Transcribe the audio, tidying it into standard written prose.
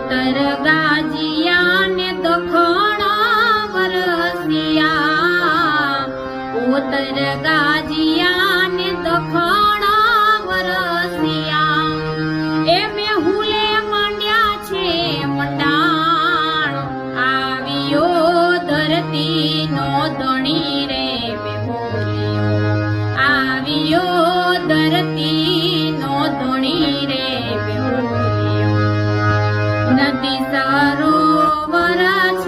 ઉત્તર ગાજિયા ને દખણ વરસિયા, ઉત્તર ગાજિયા ને દખણ વરસિયા, એ મેહુલે માંડ્યા છે મંડાણ, આવ્યો ધરતી નો ધણી રે મેહુલિયો, આવ્યો ધરતી નો ધણી રે મેહુલિયો, નદી સરોવર છ